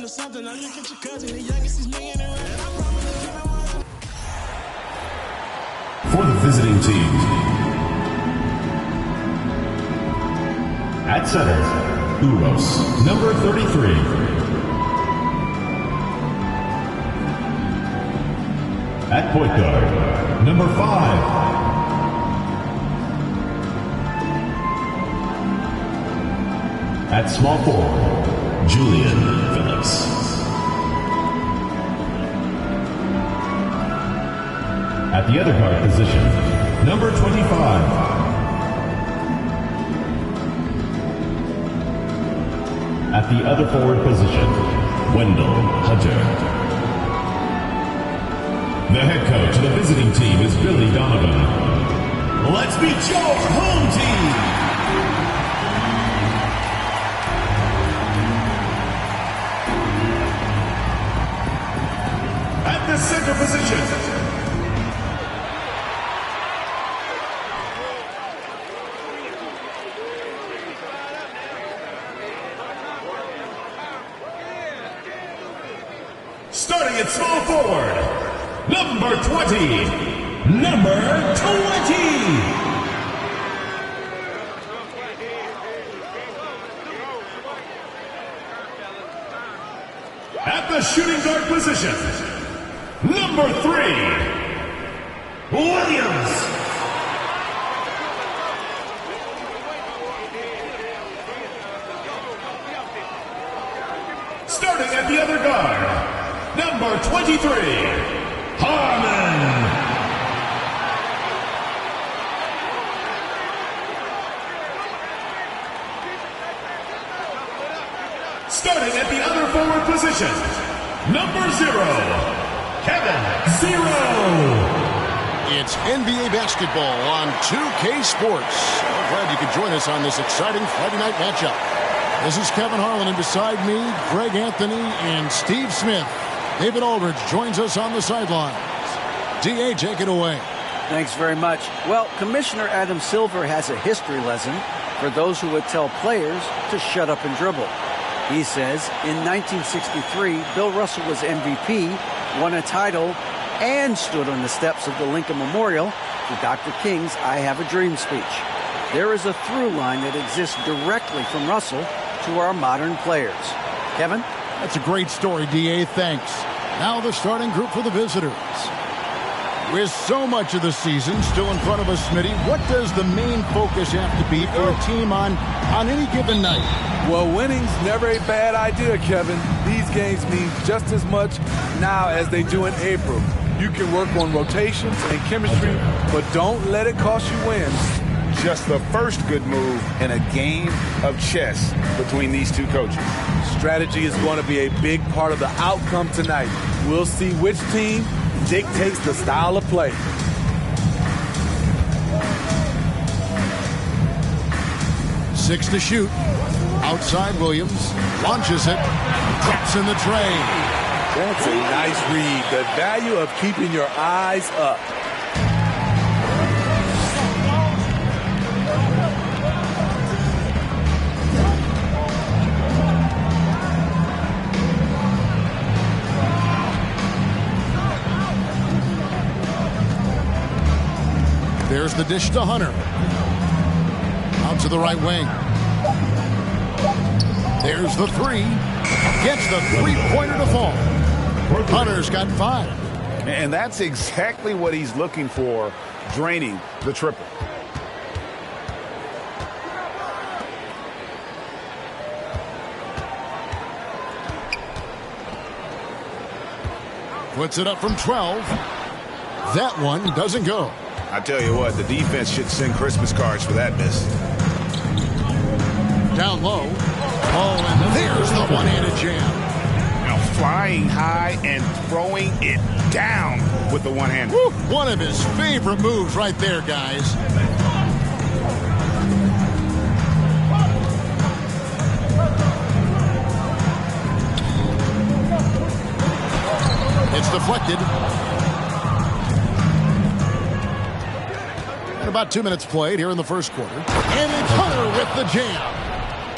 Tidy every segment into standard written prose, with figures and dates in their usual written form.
into something. I look at your cousin, the youngest is me and I promise to give it one. For the visiting team, at center, Uros, number 33. At point guard, number 5. At small forward, Julian Phillips. At the other guard position, number 25. At the other forward position, Wendell Hunter. The head coach of the visiting team is Billy Donovan. Let's meet your home team. At the center position, starting at small forward, number 20. Number 20. At the shooting guard position, number 3. Williams. Starting at the other guard, number 23, Harmon. Starting at the other forward position, number 0, Kevin Zero. It's NBA basketball on 2K Sports. I'm glad you could join us on this exciting Friday night matchup. This is Kevin Harlan, and beside me, Greg Anthony and Steve Smith. David Aldridge joins us on the sidelines. D.A., take it away. Thanks very much. Well, Commissioner Adam Silver has a history lesson for those who would tell players to shut up and dribble. He says in 1963, Bill Russell was MVP, won a title, and stood on the steps of the Lincoln Memorial for Dr. King's I Have a Dream speech. There is a through line that exists directly from Russell to our modern players. Kevin? That's a great story, D.A. Thanks. Now the starting group for the visitors. With so much of the season still in front of us, Smitty, what does the main focus have to be for a team on any given night? Well, winning's never a bad idea, Kevin. These games mean just as much now as they do in April. You can work on rotations and chemistry, but don't let it cost you wins. Just the first good move in a game of chess between these two coaches. Strategy is going to be a big part of the outcome tonight. We'll see which team dictates the style of play. Six to shoot. Outside Williams. Launches it. Drops in the tray. That's a nice read. The value of keeping your eyes up. There's the dish to Hunter. Out to the right wing. There's the three. Gets the three-pointer to fall. Hunter's got 5. And that's exactly what he's looking for, draining the triple. Puts it up from 12. That one doesn't go. I tell you what, the defense should send Christmas cards for that miss. Down low. Oh, and there's the one-handed jam. Now flying high and throwing it down with the one-hand. One of his favorite moves right there, guys. It's deflected. And about 2 minutes played here in the first quarter. And it's Hunter with the jam.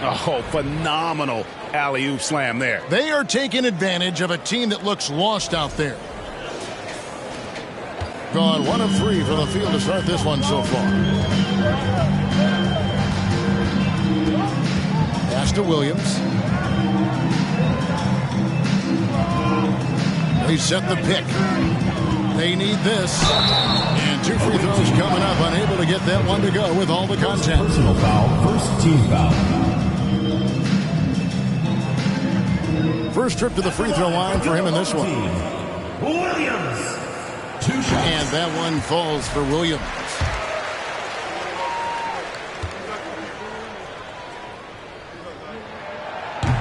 Oh, phenomenal alley-oop slam there. They are taking advantage of a team that looks lost out there. Gone 1 of 3 for the field to start this one so far. Pass to Williams. They set the pick. They need this. And 2 free throws coming up. Unable to get that one to go with all the content. Personal foul, first team foul. First trip to the free throw line for him in this one. Williams. 2 shots. And that one falls for Williams.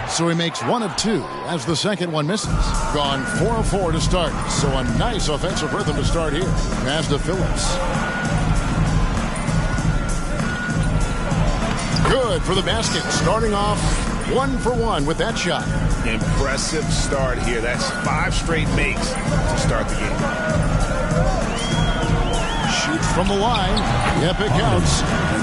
So he makes 1 of 2 as the second one misses. Gone 4 of 4 to start. So a nice offensive rhythm to start here. Pass to Phillips. Good for the basket. Starting off 1 for 1 with that shot. Impressive start here. That's 5 straight makes to start the game. Shoots from the line. Yep, it counts.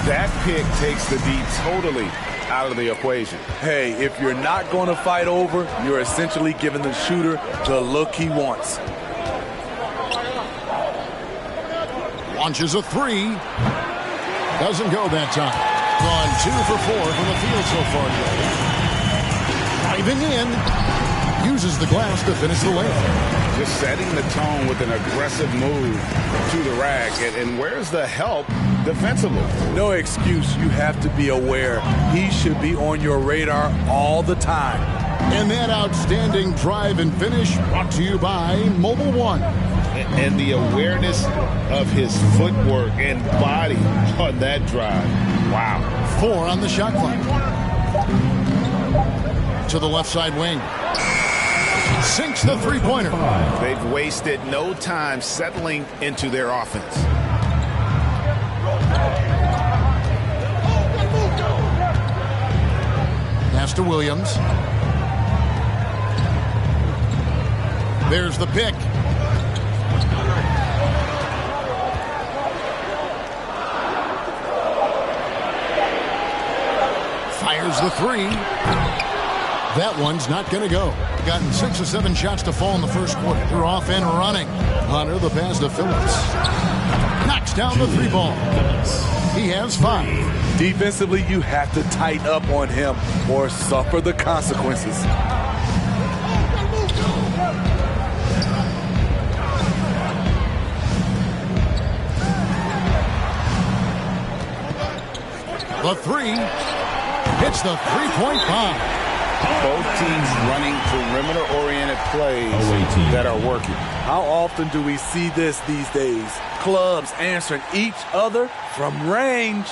That pick takes the D totally out of the equation. Hey, if you're not going to fight over, you're essentially giving the shooter the look he wants. Launches a 3. Doesn't go that time. Gone 2 for 4 from the field so far. Driving in. Uses the glass to finish the layup. Just setting the tone with an aggressive move to the rack. And where's the help defensively? No excuse. You have to be aware. He should be on your radar all the time. And that outstanding drive and finish brought to you by Mobile One. And the awareness of his footwork and body on that drive. Wow. 4 on the shot clock. To the left side wing. Sinks the three-pointer. They've wasted no time settling into their offense. Pass to Williams. There's the pick. Fires the 3. That one's not going to go. Gotten 6 or 7 shots to fall in the first quarter. They're off and running. Hunter, the pass to Phillips. Knocks down the 3 ball. He has 5. Defensively, you have to tighten up on him or suffer the consequences. The 3 hits the 3-point bomb. Both teams running perimeter-oriented plays that are working. How often do we see this these days? Clubs answering each other from range.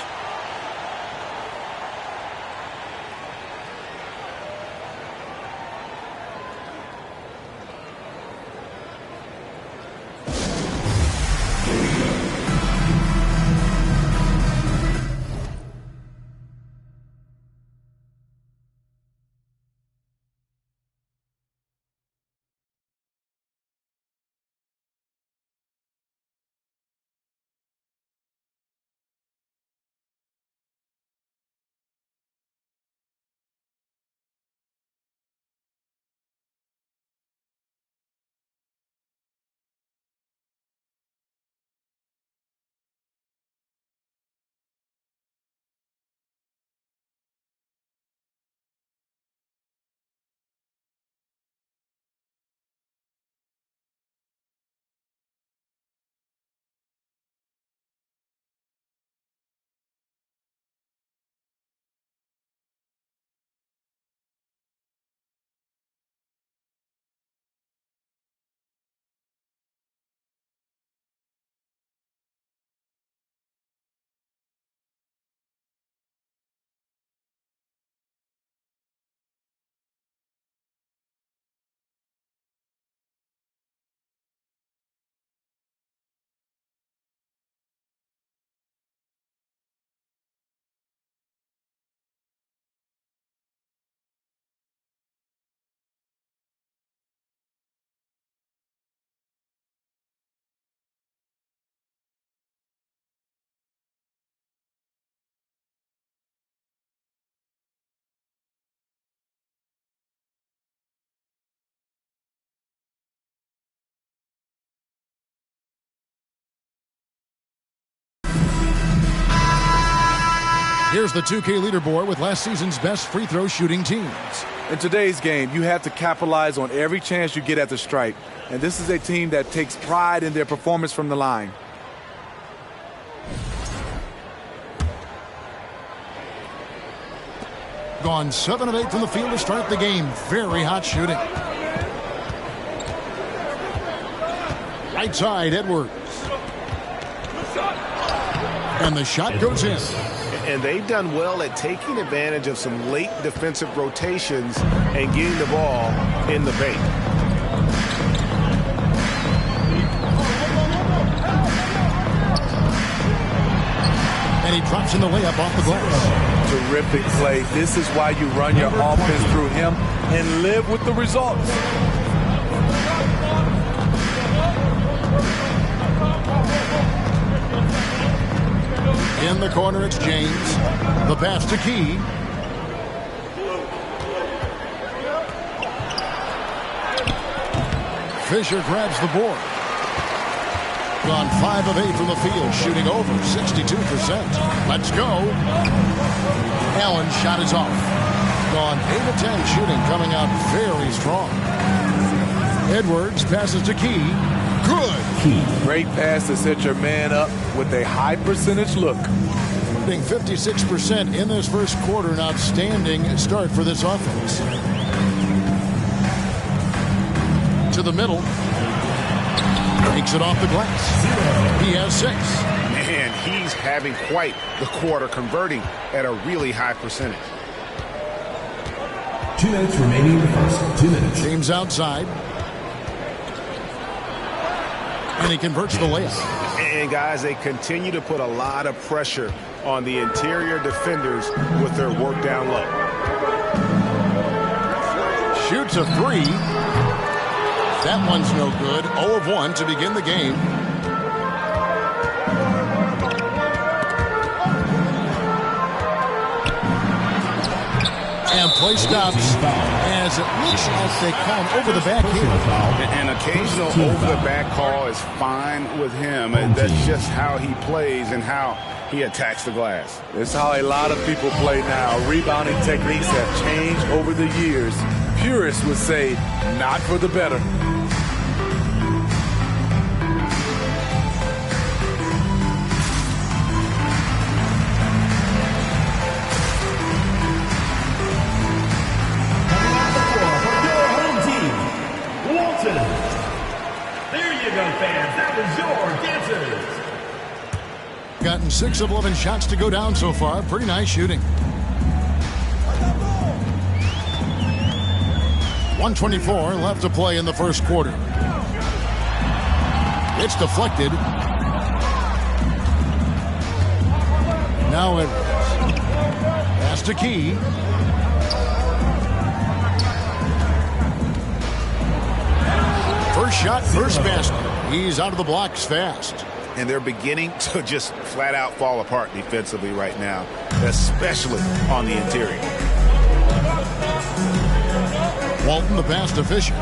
Here's the 2K leaderboard with last season's best free throw shooting teams. In today's game, you have to capitalize on every chance you get at the stripe. And this is a team that takes pride in their performance from the line. Gone 7 of 8 from the field to start the game. Very hot shooting. Right side, Edwards. And the shot goes in. And they've done well at taking advantage of some late defensive rotations and getting the ball in the paint. And he drops in the layup off the glass. Terrific play. This is why you run your offense through him and live with the results. In the corner, it's James. The pass to Key. Fisher grabs the board. Gone 5 of 8 from the field, shooting over 62%. Let's go. Allen's shot is off. Gone 8 of 10 shooting, coming out very strong. Edwards passes to Key. Good. Great pass to set your man up with a high percentage look. Shooting 56% in this first quarter. An outstanding start for this offense. To the middle. Takes it off the glass. He has 6. Man, he's having quite the quarter, converting at a really high percentage. 2 minutes remaining in the first. 2 minutes. James outside. And he converts the layup. And guys, they continue to put a lot of pressure on the interior defenders with their work down low. Shoots a 3. That one's no good. 0 of 1 to begin the game. And play stops as it looks like they come over the back here. An occasional over-the-back call is fine with him. That's just how he plays and how he attacks the glass. It's how a lot of people play now. Rebounding techniques have changed over the years. Purists would say, not for the better. Gotten 6 of 11 shots to go down so far. Pretty nice shooting. 1:24 left to play in the first quarter. It's deflected. Now Edwards. Pass to Key. First shot, first basket. He's out of the blocks fast. And they're beginning to just flat out fall apart defensively right now, especially on the interior. Walton the pass to Fisher.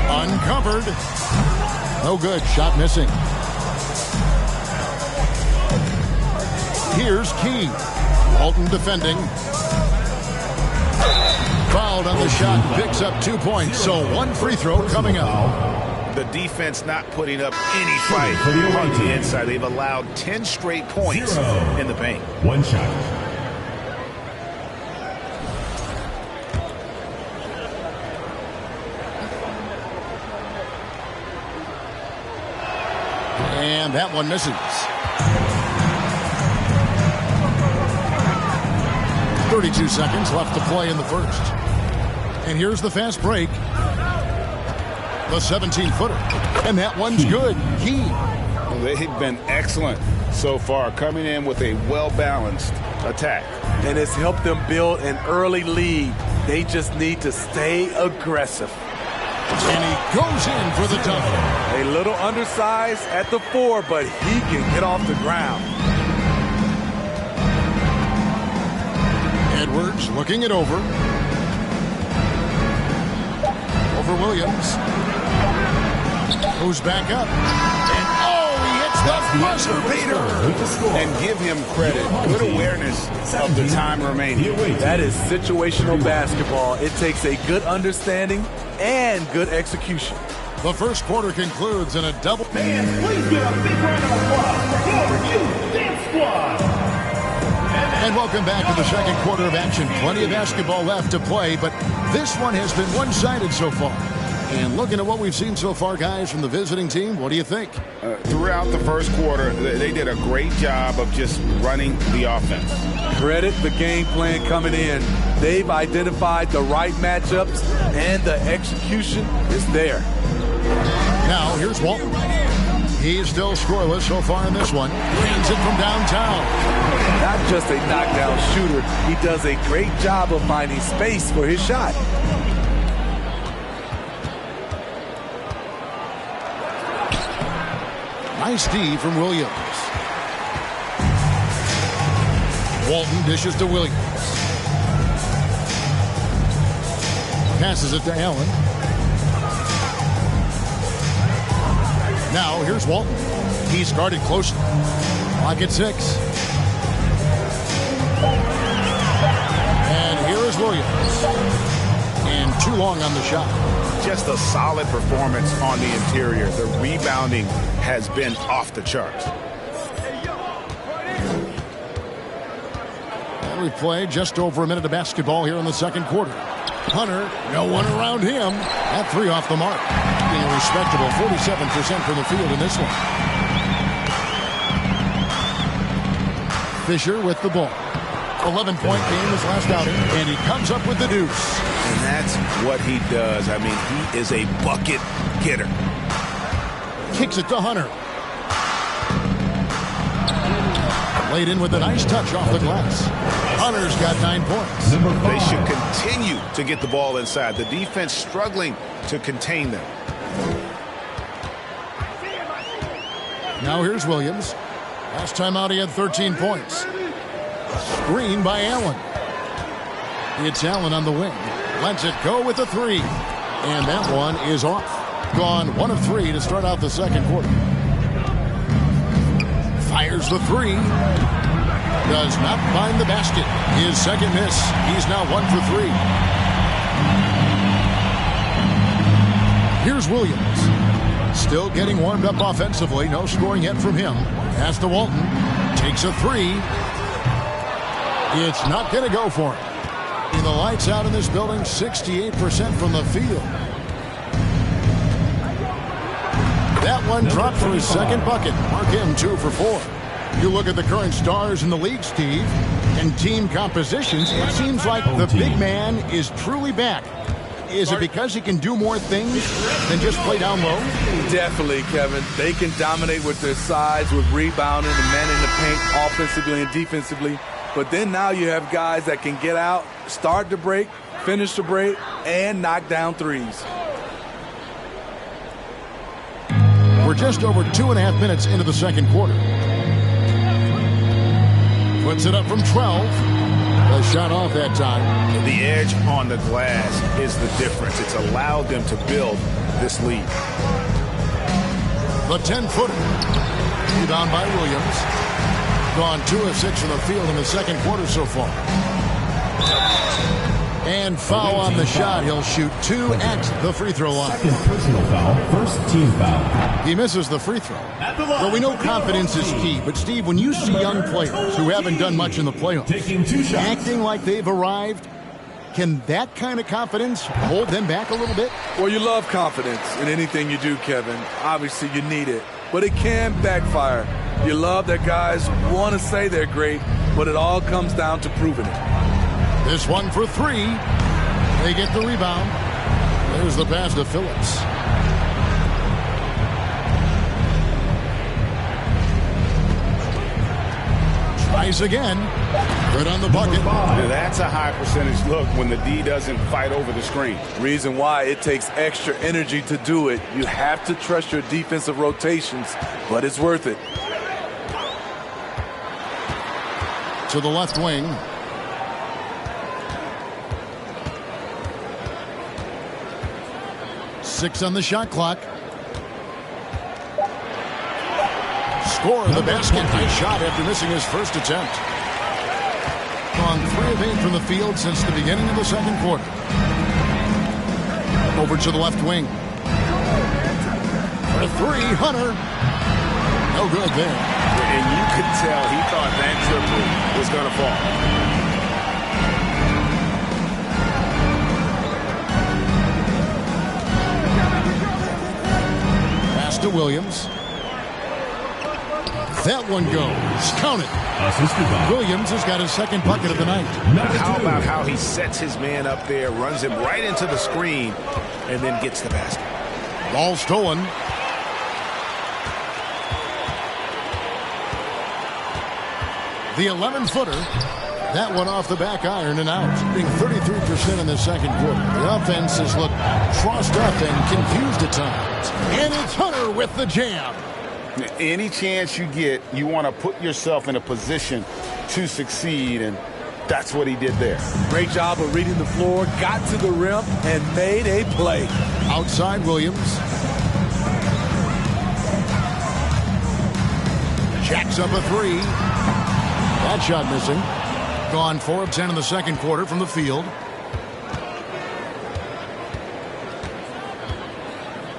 Uncovered. No good. Shot missing. Here's Key. Walton defending. Fouled on the shot, picks up 2 points, so 1 free throw coming up. The defense not putting up any fight on the inside. They've allowed 10 straight points in the paint. 1 shot. And that one misses. 32 seconds left to play in the first. And here's the fast break. The 17-footer. And that one's good. Key. They've been excellent so far, coming in with a well-balanced attack. And it's helped them build an early lead. They just need to stay aggressive. And he goes in for the dunk. A little undersized at the 4, but he can get off the ground. Edwards looking it over. Over Williams. Who's back up. And oh, he hits the buzzer beater. And give him credit. Good awareness of the time remaining. That is situational basketball. It takes a good understanding and good execution. The first quarter concludes in a double. Fans, please give a big round of applause for your youth dance squad. And welcome back to the second quarter of action. Plenty of basketball left to play, but this one has been one-sided so far. And looking at what we've seen so far, guys, from the visiting team, what do you think? Throughout the first quarter, they did a great job of just running the offense. Credit the game plan coming in. They've identified the right matchups, and the execution is there. Now, here's Walton. He's still scoreless so far in this one. Drains it from downtown. Not just a knockdown shooter, he does a great job of finding space for his shot. Nice D from Williams. Walton dishes to Williams. Passes it to Allen. Now here's Walton. He's guarded closely. Clock at 6. And here is Williams. And too long on the shot. Just a solid performance on the interior. The rebounding has been off the charts. And we played just over a minute of basketball here in the second quarter. Hunter, no one around him. That three off the mark. Being a respectable 47% from the field in this one. Fisher with the ball. 11-point game his last outing, and he comes up with the deuce. And that's what he does. I mean, he is a bucket getter. Kicks it to Hunter. Laid in with a nice touch off the glass. Hunter's got 9 points. They should continue to get the ball inside. The defense struggling to contain them. Now here's Williams. Last time out he had 13 points. Screen by Allen. It's Allen on the wing. Lets it go with a three. And that one is off. Gone 1 of 3 to start out the second quarter. Fires the three. Does not find the basket. His second miss. He's now 1 for 3. Here's Williams. Still getting warmed up offensively. No scoring yet from him. Pass to Walton. Takes a three. It's not going to go for him. The lights out in this building, 68% from the field. That one dropped for his second bucket. Mark him 2 for 4. You look at the current stars in the league, Steve, and team compositions, it seems like the big man is truly back. Is it because he can do more things than just play down low? Definitely, Kevin. They can dominate with their size, with rebounding and manning the paint offensively and defensively. But then now you have guys that can get out, start the break, finish the break, and knock down threes. We're just over 2.5 minutes into the second quarter. Puts it up from 12. The shot off that time. The edge on the glass is the difference. It's allowed them to build this lead. The 10-footer. Rebound by Williams. Gone 2 of 6 from the field in the second quarter so far. And foul on the shot. He'll shoot 2 at the free throw line. Second personal foul, first team foul. He misses the free throw. Well, we know confidence is key, but Steve, when you see young players who haven't done much in the playoffs Taking 2 shots. acting like they've arrived, can that kind of confidence hold them back a little bit? Well, you love confidence in anything you do, Kevin. Obviously, you need it. But it can backfire. You love that guys want to say they're great, but it all comes down to proving it. This one for 3. They get the rebound. There's the pass to Phillips. Tries again. Good on the bucket. That's a high percentage look when the D doesn't fight over the screen. Reason why it takes extra energy to do it. You have to trust your defensive rotations, but it's worth it. To the left wing. Six on the shot clock. score the basket. Nice shot after missing his first attempt. On 3 of 8 from the field since the beginning of the second quarter. Over to the left wing. For 3, Hunter. No good there. And you could tell he thought that triple was going to fall. Pass to Williams. That one goes. Count it. Williams has got his second bucket of the night. How about how he sets his man up there, runs him right into the screen, and then gets the basket. Ball stolen. The 11-footer. That one off the back iron and out. Being 33% in the second quarter. The offense has looked crossed up and confused at times. And it's Hunter with the jam. Any chance you get, you want to put yourself in a position to succeed, and that's what he did there. Great job of reading the floor, got to the rim, and made a play. Outside Williams. Jacks up a 3. That shot missing. Gone 4 of 10 in the second quarter from the field.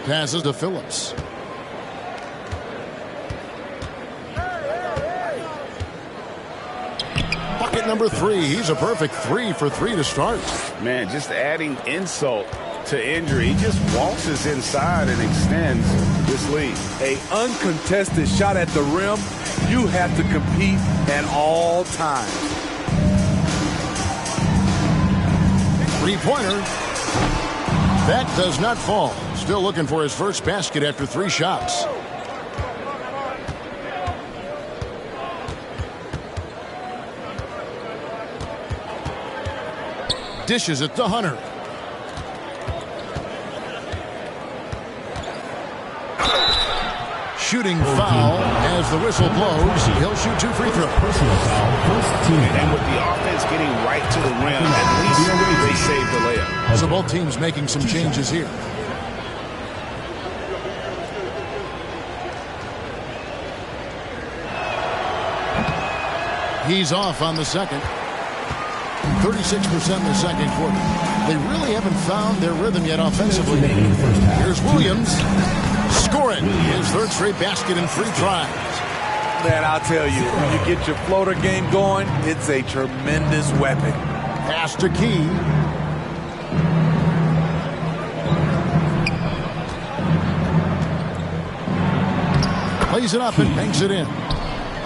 Passes to Phillips. Bucket number 3. He's a perfect 3 for 3 to start. Man, just adding insult to injury. He just waltzes inside and extends this lead. A uncontested shot at the rim. You have to compete at all times. 3-pointer. That does not fall. Still looking for his first basket after 3 shots. Dishes it to Hunter. Shooting foul as the whistle blows. He'll shoot 2 free throws. Personal foul, first team. And with the offense getting right to the rim, at least they saved the layup. So both teams making some changes here. He's off on the second. 36% in the second quarter. They really haven't found their rhythm yet offensively. Here's Williams. Scoring his 3rd straight basket in 3 tries. Man, I'll tell you, when you get your floater game going, it's a tremendous weapon. Pass to Key. Plays it up and banks it in.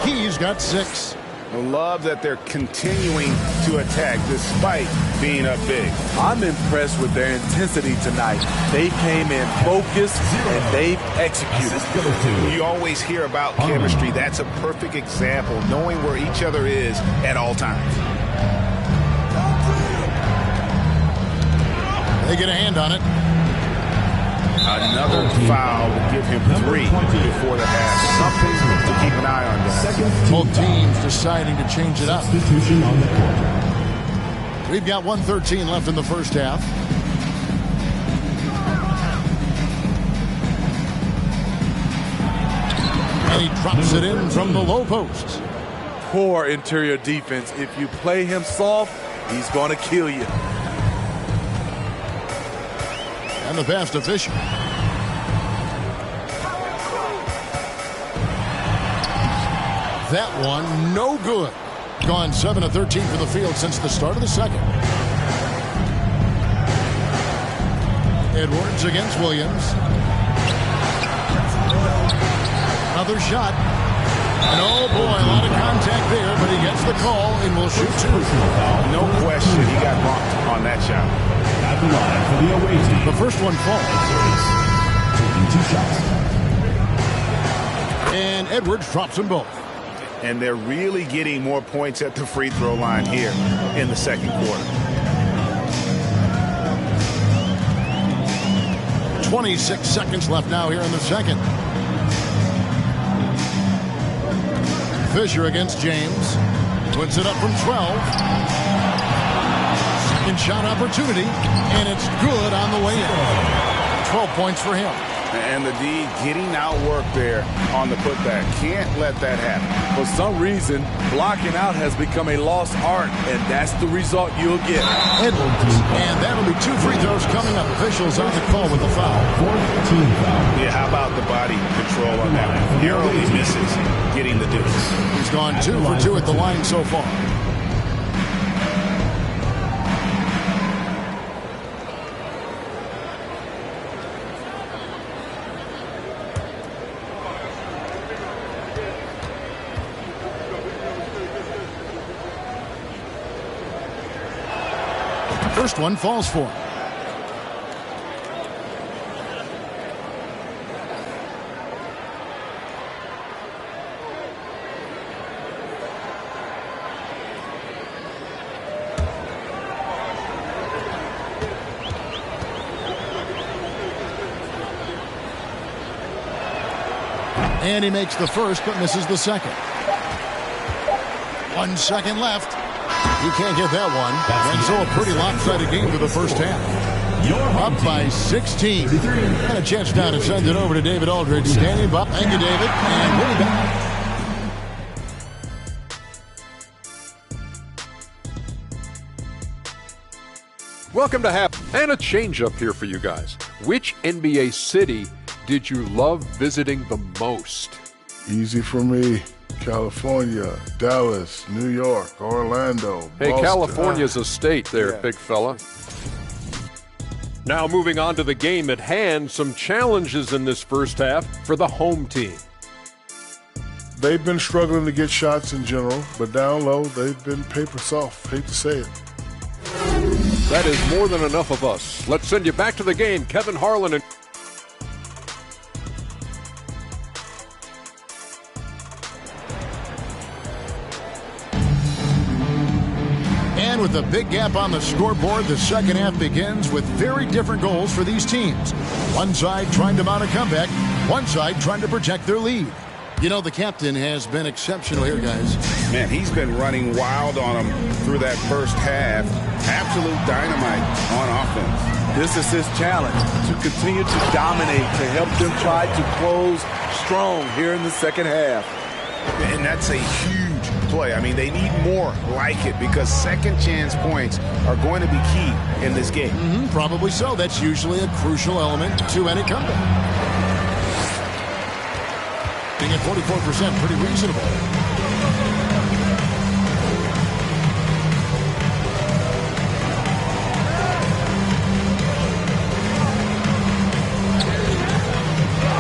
Key's got 6. I love that they're continuing to attack despite being up big. I'm impressed with their intensity tonight. They came in focused and they've executed. You always hear about chemistry. That's a perfect example, knowing where each other is at all times. They get a hand on it. Another foul will give him 3 before the half. Something to keep an eye on, guys. Both teams deciding to change it up. Substitution on the court. We've got 1:13 left in the first half. And he drops it in from the low post. Poor interior defense. If you play him soft, he's going to kill you. And the pass to Fisher. That one, no good. Gone 7 of 13 for the field since the start of the second. Edwards against Williams. Another shot. And oh boy, a lot of contact there, but he gets the call and will shoot 2. No question, he got bumped on that shot. At the line for the away team. The first one falls. Taking 2 shots. And Edwards drops them both. And they're really getting more points at the free throw line here in the second quarter. 26 seconds left now here in the second. Fisher against James. Puts it up from 12. Second shot opportunity. And it's good on the way in. 12 points for him. And the D getting outworked there on the putback. Can't let that happen. For some reason, blocking out has become a lost art, and that's the result you'll get. Edwards. And that'll be 2 free throws coming up. Officials on the call with the foul. 4th team foul. Yeah, how about the body control on that one? Narrowly misses getting the deuce. He's gone 2 for 2 at the line so far. First one falls for him. And he makes the first but misses the second. 1 second left. He can't get that one. And so a pretty lopsided game for the first half. Your Up by 16. And a chance now to send it over to David Aldridge. Standing up. Thank you, David. And we'll be back. Welcome to Half. And a change up here for you guys. Which NBA city did you love visiting the most? Easy for me. California, Dallas, New York, Orlando, Hey, Boston. California's a state there, big fella. Now moving on to the game at hand, some challenges in this first half for the home team. They've been struggling to get shots in general, but down low, they've been paper soft. Hate to say it. That is more than enough of us. Let's send you back to the game. Kevin Harlan and And with a big gap on the scoreboard, the second half begins with very different goals for these teams. One side trying to mount a comeback, one side trying to protect their lead. You know, the captain has been exceptional here, guys. Man, he's been running wild on them through that first half. Absolute dynamite on offense. This is his challenge, to continue to dominate, to help them try to close strong here in the second half. And that's a huge play. I mean, they need more like it because second chance points are going to be key in this game. Probably so. That's usually a crucial element to any comeback. Being at 44%, pretty reasonable.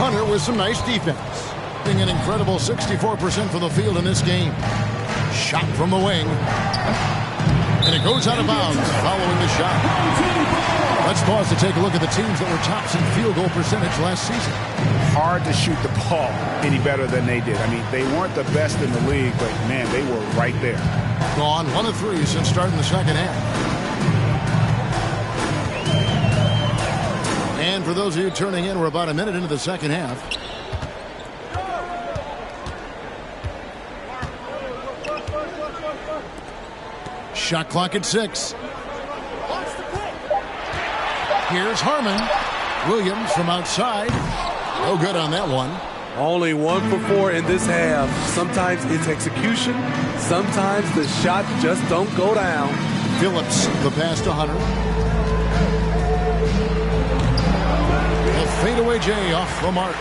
Hunter with some nice defense. An incredible 64% for the field in this game. Shot from the wing. And it goes out of bounds following the shot. Let's pause to take a look at the teams that were tops in field goal percentage last season. Hard to shoot the ball any better than they did. I mean, they weren't the best in the league, but, man, they were right there. Gone 1 of 3 since starting the second half. And for those of you turning in, we're about a minute into the second half. Shot clock at 6. Here's Harmon. Williams from outside. No good on that one. Only 1 for 4 in this half. Sometimes it's execution. Sometimes the shots just don't go down. Phillips, the pass to Hunter. The fadeaway J off the mark.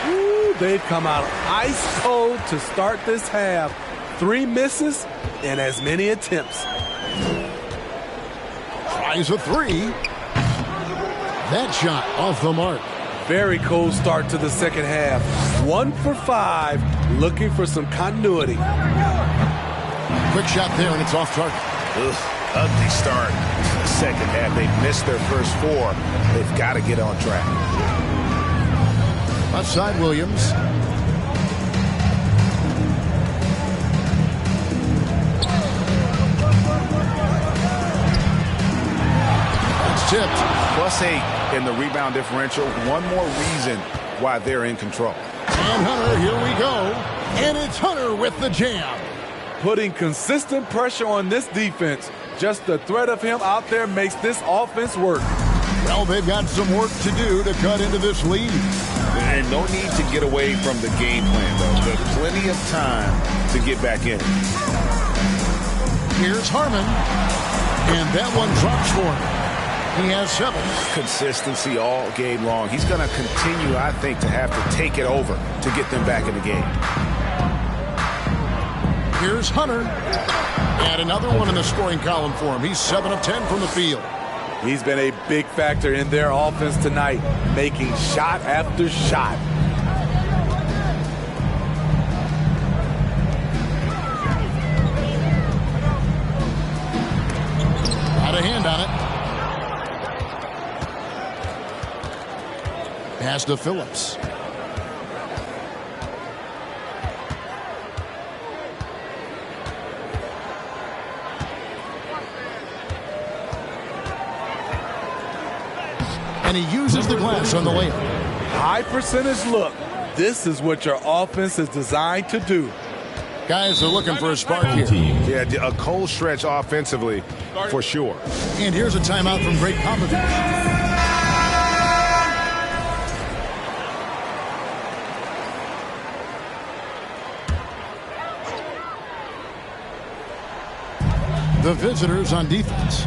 Ooh, they've come out ice cold to start this half. 3 misses and as many attempts. Tries a 3. That shot off the mark. Very cold start to the second half. 1 for 5, looking for some continuity. Quick shot there, and it's off target. Ugly start to the second half. They missed their first 4. They've got to get on track. Left side, Williams. That's tipped. +8 in the rebound differential. One more reason why they're in control. And Hunter, here we go. And it's Hunter with the jam. Putting consistent pressure on this defense. Just the threat of him out there makes this offense work. Well, they've got some work to do to cut into this lead. And no need to get away from the game plan, though. There's plenty of time to get back in. Here's Harmon. And that one drops for him. He has 7. Consistency all game long. He's going to continue, I think, to have to take it over to get them back in the game. Here's Hunter. And another one in the scoring column for him. He's 7 of 10 from the field. He's been a big factor in their offense tonight, making shot after shot. Got a hand on it. Pass to Phillips. And he uses the glass on the layup. High percentage look. This is what your offense is designed to do. Guys are looking for a spark here. Yeah, a cold stretch offensively for sure. And here's a timeout from Greg Popovich. The visitors on defense.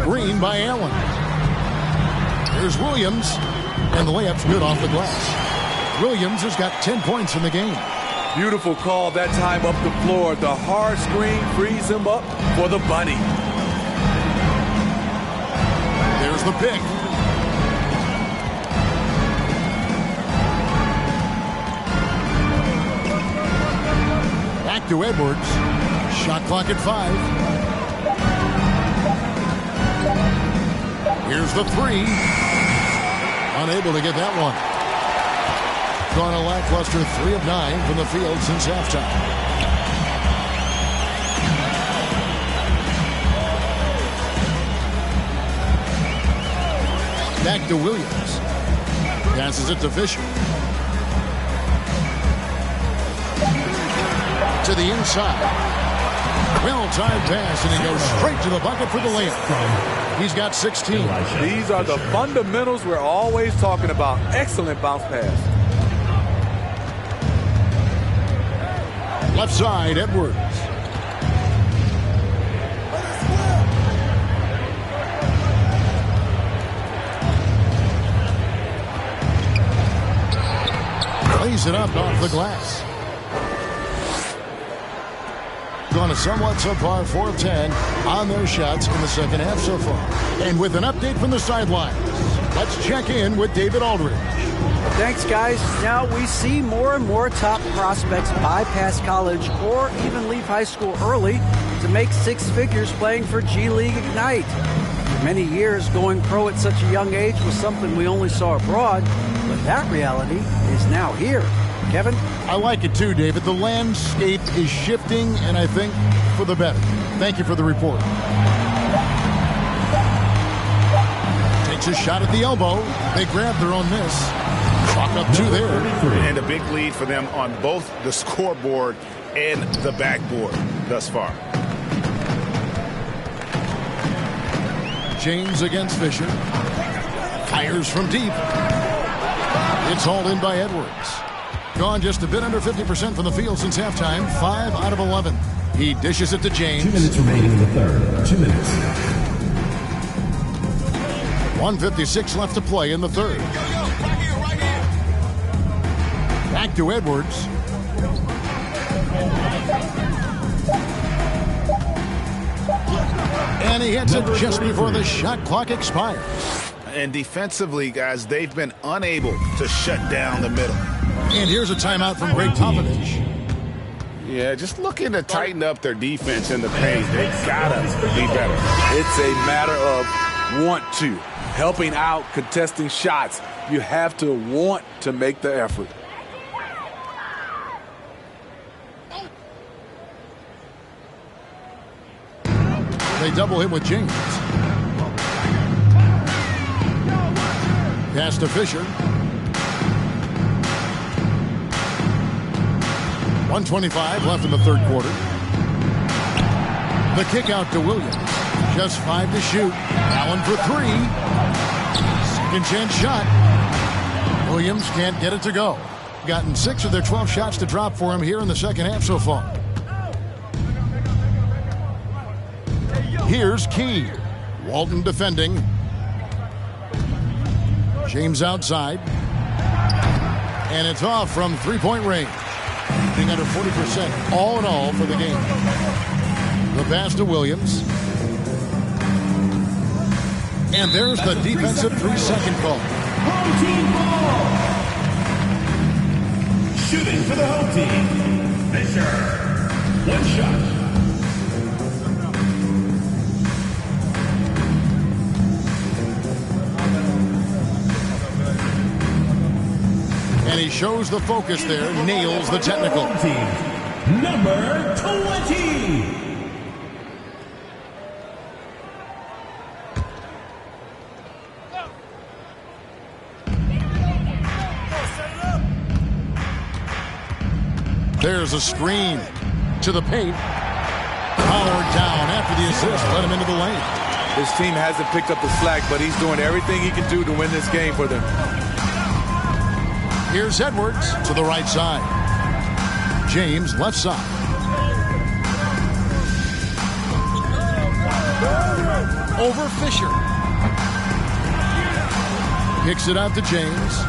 Screen by Allen. Here's Williams. And the layup's good off the glass. Williams has got 10 points in the game. Beautiful call that time up the floor. The hard screen frees him up for the bunny. There's the pick. Back to Edwards. Shot clock at 5. Here's the 3. Unable to get that one. Gone a lackluster 3 of 9 from the field since halftime. Back to Williams. Passes it to Fisher. To the inside. Well-timed pass, and he goes straight to the bucket for the layup. He's got 16. These are the fundamentals we're always talking about. Excellent bounce pass. Left side, Edwards. Lays it up off the glass. Gone a somewhat subpar 4 of 10 on those shots in the second half so far. And with an update from the sidelines, let's check in with David Aldridge. Thanks, guys. Now we see more and more top prospects bypass college or even leave high school early to make 6 figures playing for G League Ignite. For many years, going pro at such a young age was something we only saw abroad, but that reality is now here. Kevin? I like it too, David. The landscape is shifting, and I think for the better. Thank you for the report. Takes a shot at the elbow. They grab their own miss. Chalk up 2 there. And a big lead for them on both the scoreboard and the backboard thus far. James against Fisher. Fires from deep. It's hauled in by Edwards. Gone just a bit under 50% from the field since halftime. 5 out of 11. He dishes it to James. 2 minutes remaining in the third. 2 minutes. 1:56 left to play in the third. Back to Edwards. And he hits it just before the shot clock expires. And defensively, guys, they've been unable to shut down the middle. And here's a timeout from Greg Popovich. Yeah, just looking to tighten up their defense in the paint. They gotta be better. It's a matter of want to. Helping out, contesting shots. You have to want to make the effort. They double him with James. Pass to Fisher. 1:25 left in the third quarter. The kick out to Williams. Just 5 to shoot. Allen for 3. Second chance shot. Williams can't get it to go. Gotten 6 of their 12 shots to drop for him here in the second half so far. Here's Key. Walton defending. James outside. And it's off from three-point range. Being under 40% all in all for the game. The pass to Williams. And there's the defensive 3-second call. Home team ball. Shooting for the home team. Fisher. One shot. And he shows the focus there, nails the technical. Team number 20. There's a screen to the paint. Powered down after the assist, let him into the lane. His team hasn't picked up the slack, but he's doing everything he can do to win this game for them. Here's Edwards to the right side. James left side. Over Fisher. Kicks it out to James.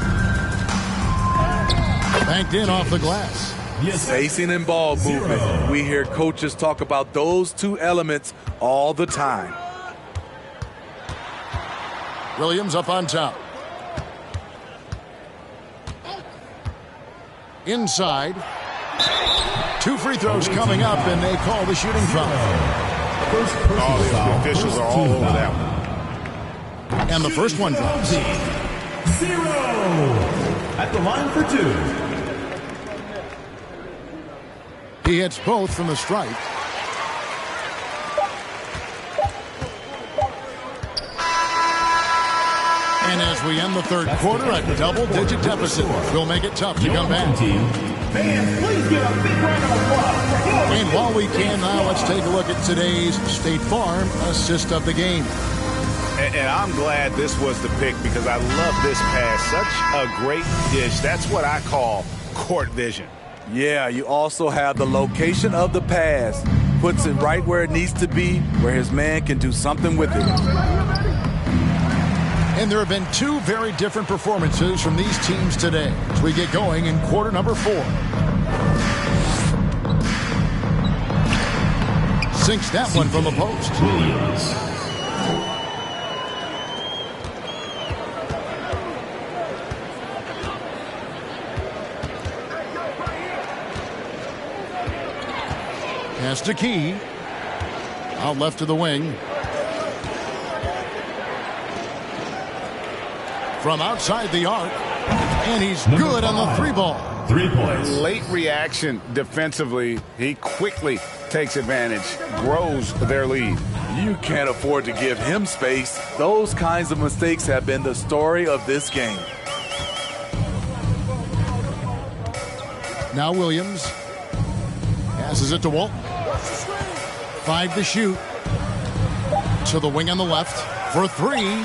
Banked in off the glass. Spacing and ball movement. We hear coaches talk about those two elements all the time. Williams up on top. Inside. 2 free throws coming up, and they call the shooting foul. The officials are all over that one. And the first one drops. 0 at the line for 2. He hits both from the stripe. And as we end the third quarter, a double-digit deficit will make it tough to come back. Fans, please give a big round of applause. And while we can now, let's take a look at today's State Farm assist of the game. And I'm glad this was the pick because I love this pass. Such a great dish. That's what I call court vision. Yeah, you also have the location of the pass. Puts it right where it needs to be, where his man can do something with it. And there have been 2 very different performances from these teams today as we get going in quarter number 4. Sinks that one from the post. Williams. Pass to Key. Out left to the wing. From outside the arc. And he's good on the 3 ball. 3 points. Late reaction defensively. He quickly takes advantage, grows their lead. You can't afford to give him space. Those kinds of mistakes have been the story of this game. Now Williams passes it to Walton. 5 to shoot. To the wing on the left for 3.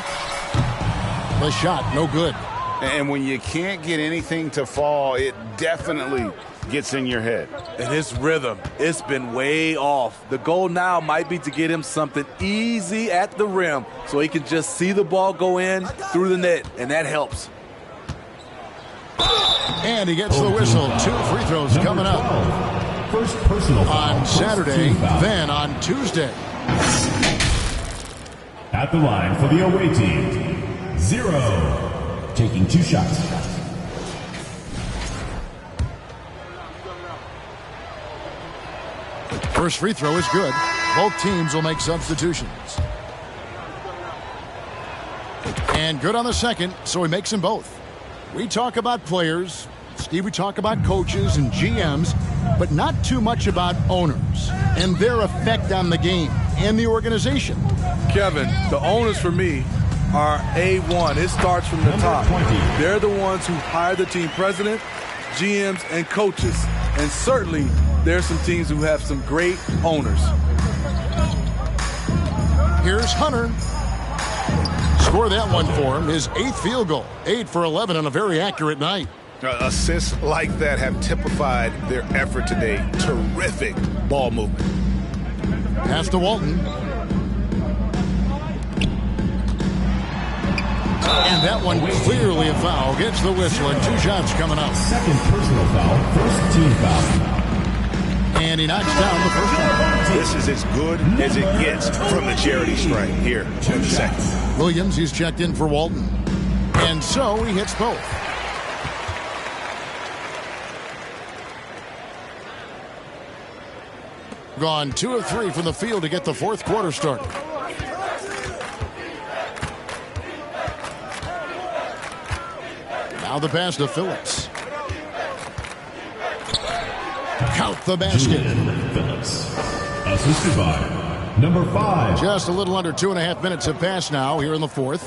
The shot, no good. And when you can't get anything to fall, it definitely gets in your head. And his rhythm, it's been way off. The goal now might be to get him something easy at the rim so he can just see the ball go in through the net, and that helps. And he gets the whistle. 2 free throws coming up. First personal foul. On Saturday, then on Tuesday. At the line for the away team, 0. Taking 2 shots. First free throw is good. Both teams will make substitutions. And good on the second, so he makes them both. We talk about players, Steve, we talk about coaches and GMs, but not too much about owners and their effect on the game and the organization. Kevin, the owners for me are A1. It starts from the top. They're the ones who hire the team president, GMs, and coaches. And certainly, there's some teams who have some great owners. Here's Hunter. score that one for him. His 8th field goal. 8 for 11 on a very accurate night. Assists like that have typified their effort today. Terrific ball movement. Pass to Walton. And that one clearly a foul. Gets the whistle and 2 shots coming up. Second personal foul, first team foul. And he knocks down the first one. This is as good as it gets from the charity strike here in the second. Williams, he's checked in for Walton. And so he hits both. Gone 2 of 3 from the field to get the fourth quarter started. Now the pass to Phillips. Count the basket. Phillips. Assisted by number 5. Just a little under 2.5 minutes have passed now here in the fourth.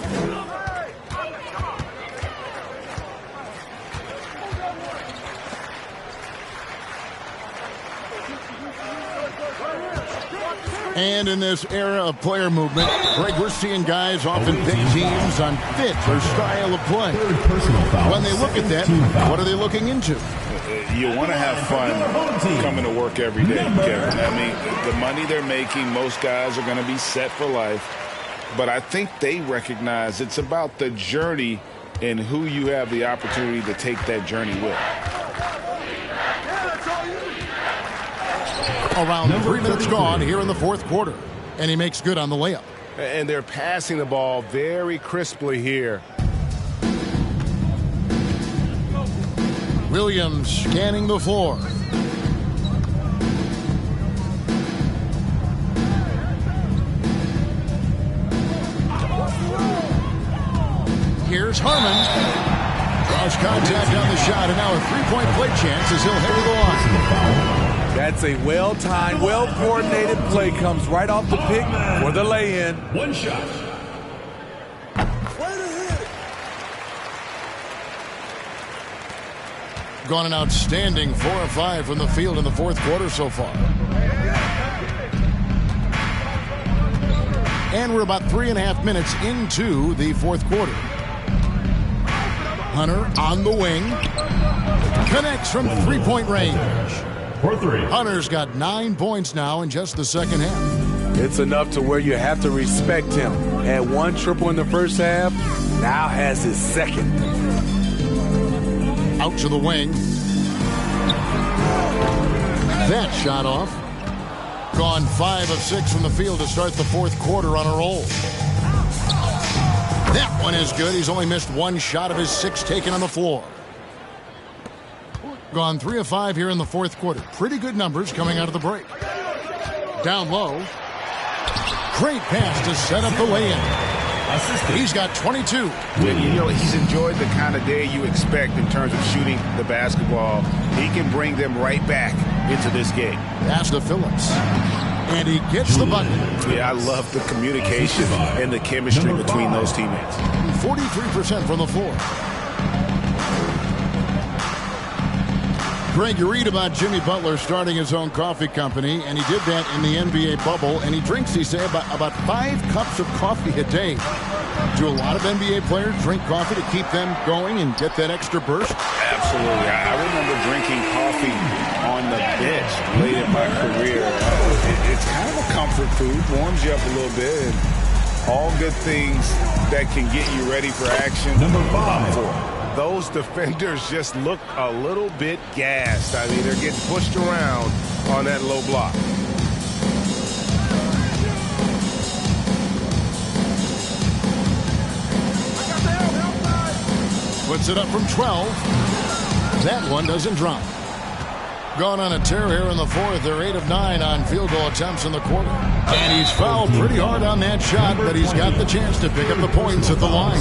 And in this era of player movement, Greg, we're seeing guys often pick teams on fit or style of play. When they look at that, what are they looking into? You want to have fun coming to work every day, Kevin. I mean, the money they're making, most guys are going to be set for life. But I think they recognize it's about the journey and who you have the opportunity to take that journey with. Around 3 minutes gone here in the fourth quarter. And he makes good on the layup. And they're passing the ball very crisply here. Williams scanning the floor. Here's Harmon. Draws contact on the shot, and now a three-point play chance as he'll head to the line. That's a well-timed, well-coordinated play. Comes right off the pick for the lay-in. One shot. Gone an outstanding 4 of 5 from the field in the fourth quarter so far. And we're about 3.5 minutes into the fourth quarter. Hunter on the wing. Connects from three-point range. For 3. Hunter's got 9 points now in just the second half. It's enough to where you have to respect him. Had 1 triple in the first half, now has his second. Out to the wing. That shot off. Gone 5 of 6 from the field to start the fourth quarter on a roll. That one is good. He's only missed 1 shot of his 6 taken on the floor. Gone 3 of 5 here in the fourth quarter. Pretty good numbers coming out of the break. Down low. Great pass to set up the lay-in. He's got 22. You know, he's enjoyed the kind of day you expect in terms of shooting the basketball. He can bring them right back into this game. Pass to Phillips. And he gets the bucket. Yeah, I love the communication and the chemistry between those teammates. 43% from the floor. Greg, you read about Jimmy Butler starting his own coffee company, and he did that in the NBA bubble, and he drinks, he say, about 5 cups of coffee a day. Do a lot of NBA players drink coffee to keep them going and get that extra burst? Absolutely. I remember drinking coffee on the bench late in my career. It's kind of a comfort food, warms you up a little bit, and all good things that can get you ready for action. Number 5. Those defenders just look a little bit gassed. I mean, they're getting pushed around on that low block. Puts it up from 12. That one doesn't drop. Gone on a tear here in the fourth. They're 8 of 9 on field goal attempts in the quarter. And he's fouled pretty hard on that shot, but he's got the chance to pick up the points at the line.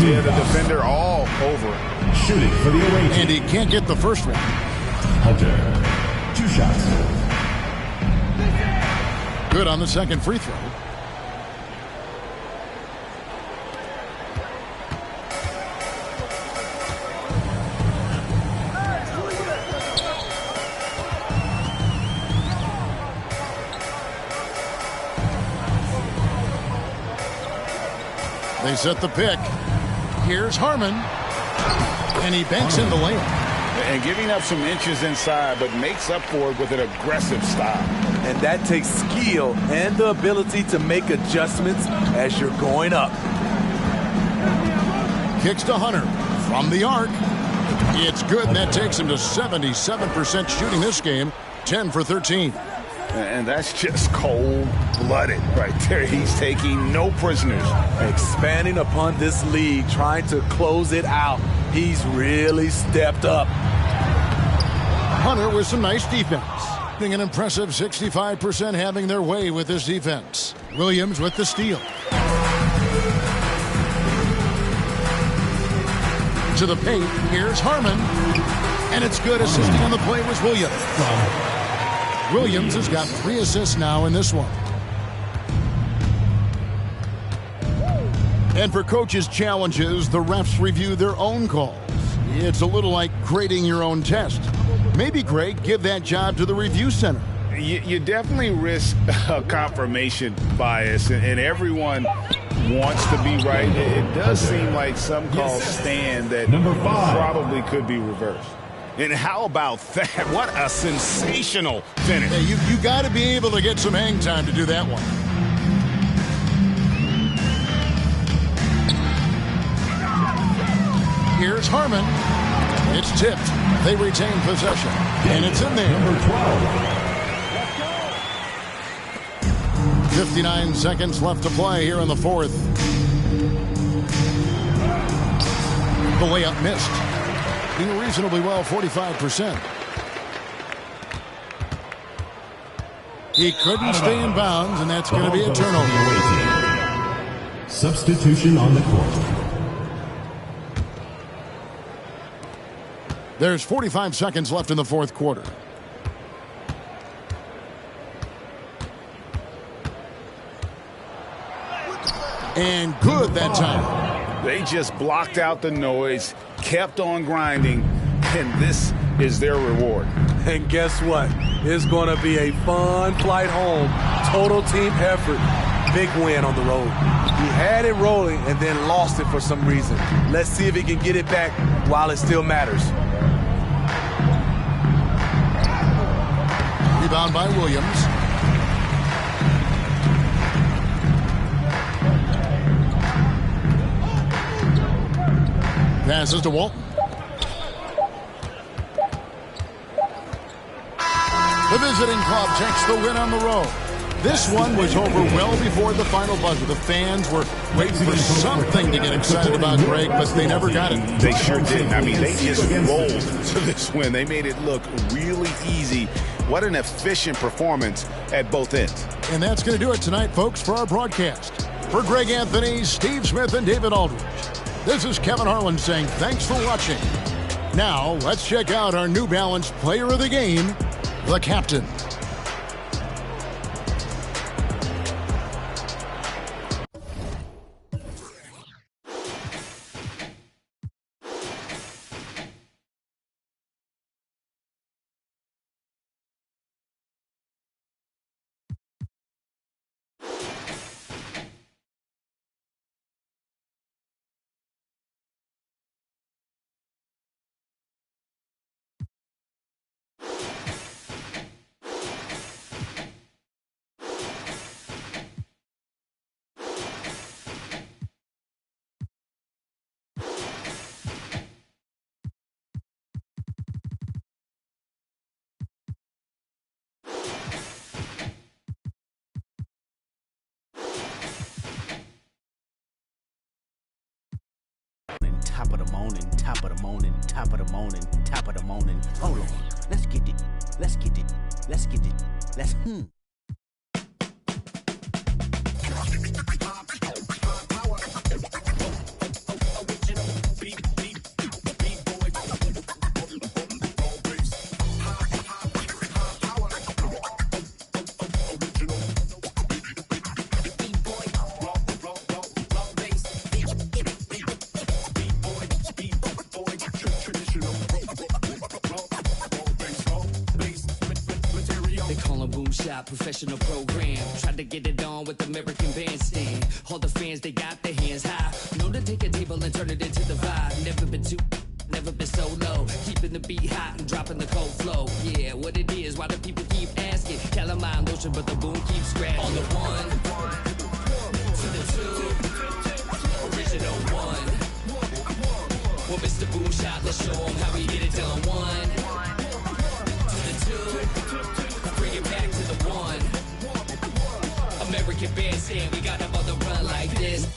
Yeah, the defender all over it. Shooting for the away team. And he can't get the first one. Hunter. 2 shots. Good on the second free throw. They set the pick. Here's Harmon. And he banks in the layup. And giving up some inches inside, but makes up for it with an aggressive style. And that takes skill and the ability to make adjustments as you're going up. Kicks to Hunter from the arc. It's good. That takes him to 77% shooting this game. 10 for 13. And that's just cold-blooded right there. He's taking no prisoners. Expanding upon this lead, trying to close it out. He's really stepped up. Hunter with some nice defense. Being an impressive 65% having their way with this defense. Williams with the steal. To the paint, here's Harmon. And it's good. Assisting on the play was Williams. Williams has got 3 assists now in this one. And for coaches' challenges, the refs review their own calls. It's a little like grading your own test. Maybe, Greg, give that job to the review center. You definitely risk a confirmation bias, and everyone wants to be right. It does seem like some calls stand that probably could be reversed. And how about that? What a sensational finish. Hey, you got to be able to get some hang time to do that one. Here's Harmon. It's tipped. They retain possession. And it's in there. Number 12. 59 seconds left to play here in the fourth. The layup missed. Doing reasonably well, 45%. He couldn't stay in bounds, and that's going to be a turnover. Substitution on the court. There's 45 seconds left in the fourth quarter. And good that time. They just blocked out the noise, kept on grinding, and this is their reward. And guess what? It's going to be a fun flight home. Total team effort. Big win on the road. He had it rolling and then lost it for some reason. Let's see if he can get it back while it still matters. Rebound by Williams. Passes to Walton. The visiting club takes the win on the road. This one was over well before the final buzzer. The fans were waiting for something to get excited about, Greg, but they never got it. They sure didn't. I mean, they just rolled to this win. They made it look really easy. What an efficient performance at both ends. And that's going to do it tonight, folks, for our broadcast. For Greg Anthony, Steve Smith, and David Aldridge, this is Kevin Harlan saying thanks for watching. Now, let's check out our New Balance player of the game, the captain. Top of the morning, top of the morning, top of the morning, top of the morning. Hold on. Let's get it. Let's get it. Let's get it. Let's side, professional program. Tried to get it on with American Bandstand. All the fans, they got their hands high. Known to take a table and turn it into the vibe. Never been too, never been so low. Keeping the beat hot and dropping the cold flow. Yeah, what it is, why do people keep asking? Calamine lotion, but the boom keeps scratching. On the one, to the two, original one. Well, Mr. Boom Shot, let's show him how we get it done. One, to the two, bring it back to the one. American Bandstand, we got them on the run like this.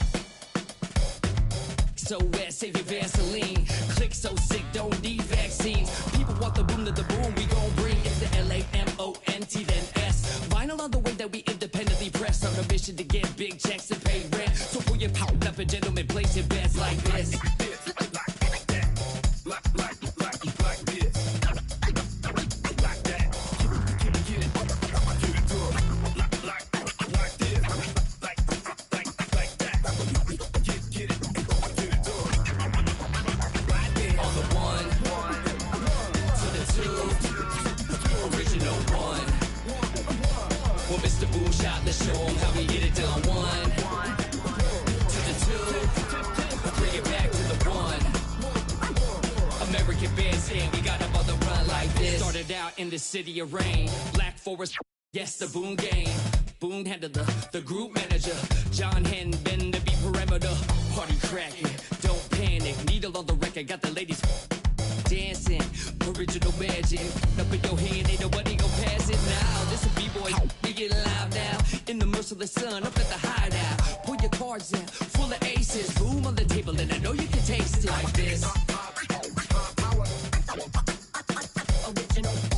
So wet, save your Vaseline. Click so sick, don't need vaccines. People want the boom to the boom, we gon' bring it to LAMONT then S. Vinyl on the way that we independently press. On a mission to get big checks and pay rent. So pull your power up and gentlemen, place your bets like this. Let's show them how we get it done. One, to the two, bring it back to the one. American Bandstand, we got them on the run like this. Started out in the city of rain. Black Forest, yes, the Boom game. Boom handled the group manager. John Henn, been to be perimeter. Party cracking, don't panic. Needle on the record, got the ladies dancing. Original magic. Up in your hand, ain't nobody gon' pass it now. This a B-boy, we get live now. In the merciless sun, up at the hideout. Pull your cards out, full of aces. Boom on the table, and I know you can taste it like this. Original.